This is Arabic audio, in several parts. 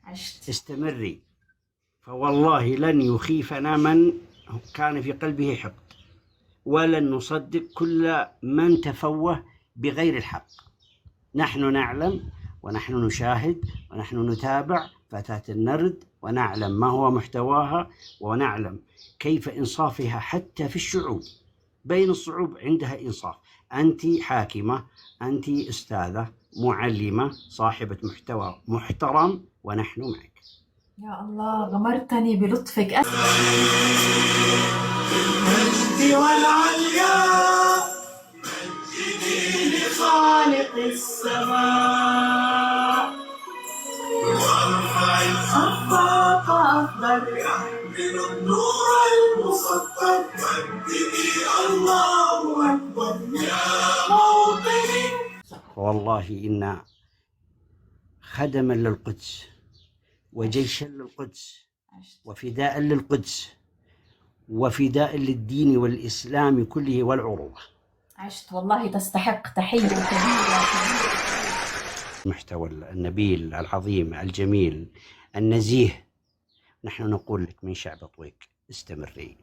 عشت. استمري، فوالله لن يخيفنا من كان في قلبه حقد، ولن نصدق كل من تفوه بغير الحق. نحن نعلم ونحن نشاهد ونحن نتابع فتاة النرد، ونعلم ما هو محتواها، ونعلم كيف إنصافها حتى في الشعوب. بين الصعوب عندها إنصاف. أنت حاكمة، أنت أستاذة، معلمة، صاحبة محتوى محترم، ونحن معك. يا الله غمرتني بلطفك. المجد والعليا مجدي لخالق السماء، وارفع الخفاق أفضل يحمل النور المسطر، مجدي الله أكبر يا موطني. والله إن خدما للقدس وجيشا للقدس وفداء للقدس وفداء للدين والإسلام كله والعروبة. عشت والله تستحق تحية كبيرة. المحتوى النبيل العظيم الجميل النزيه، نحن نقول لك من شعب طويق استمري،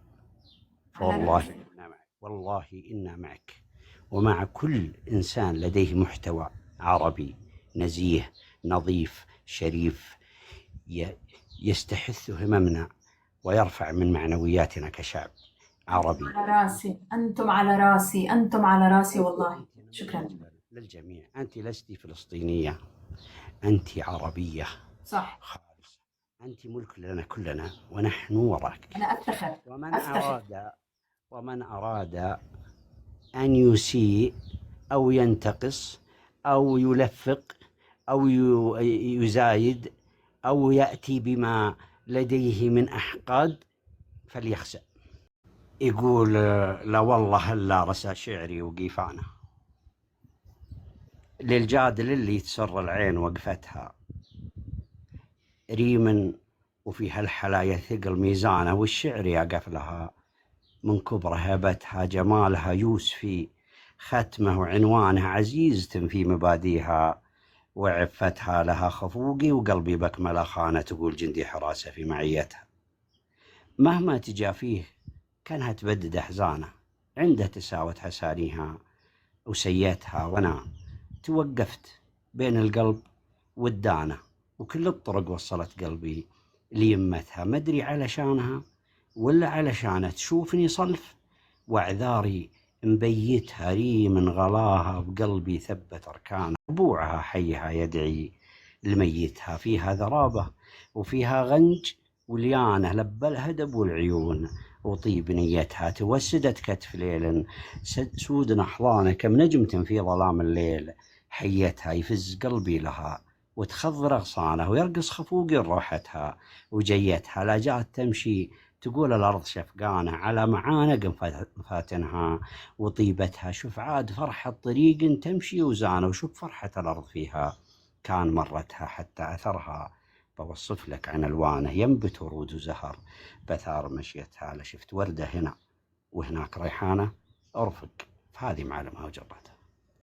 فوالله إنا معك، والله إنا معك ومع كل إنسان لديه محتوى عربي نزيه نظيف شريف يستحث هممنا ويرفع من معنوياتنا كشعب عربي. على راسي، أنتم على راسي، أنتم على راسي والله. شكرا للجميع. أنت لست فلسطينية، أنت عربية صح خالصة، أنت ملك لنا كلنا ونحن وراك. أنا أفتخر. ومن أراد أن يسيء أو ينتقص أو يلفق أو يزايد أو يأتي بما لديه من أحقاد فليخسأ. يقول لا والله هلا رسى شعري وقيفانه، للجادل اللي تسر العين وقفتها، ريم وفي هالحلايا ثقل ميزانه، والشعر يقف لها من كبر هبتها، جمالها يوسفي ختمه وعنوانها، عزيزة في مباديها وعفتها، لها خفوقي وقلبي بكملة خانة، تقول جندي حراسة في معيتها. مهما تجافيه كانها تبدد أحزانه، عنده تساوت حسانيها وسيتها، وأنا توقفت بين القلب والدانة، وكل الطرق وصلت قلبي ليمتها، مدري علشانها ولا علشانها تشوفني صلف، واعذاري مبيتها، ريم غلاها بقلبي ثبت أركانها، ربوعها حيها يدعي لميتها، فيها ذرابة وفيها غنج وليانة، لبى الهدب والعيون وطيب نيتها، توسدت كتف ليل سود أحضانه، كم نجمة في ظلام الليل، حيتها يفز قلبي لها وتخضر أغصانه، ويرقص خفوقي روحتها وجيتها، لا جات تمشي تقول الأرض شفقانة، على معانق فاتنها وطيبتها، شوف عاد فرحة طريق تمشي وزانه، وشوف فرحة الأرض فيها كان مرتها، حتى أثرها بوصف لك عن ألوانه، ينبت ورود وزهر بثار مشيتها، لشفت وردة هنا وهناك ريحانة أرفق، فهذه معلمها وجرتها.